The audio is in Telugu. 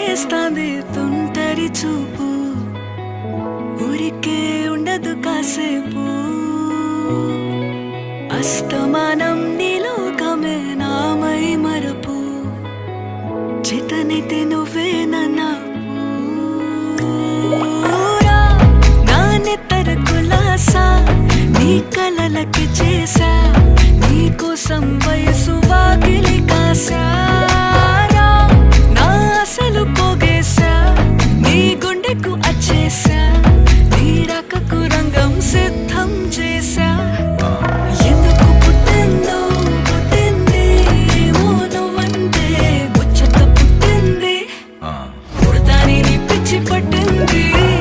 చేస్తాంది తుంటరి చూపు, ఊరికే ఉండదు కాసేపు. అస్తమానం నీలోకమే నామై మరపు, చేతనైతే నువ్వే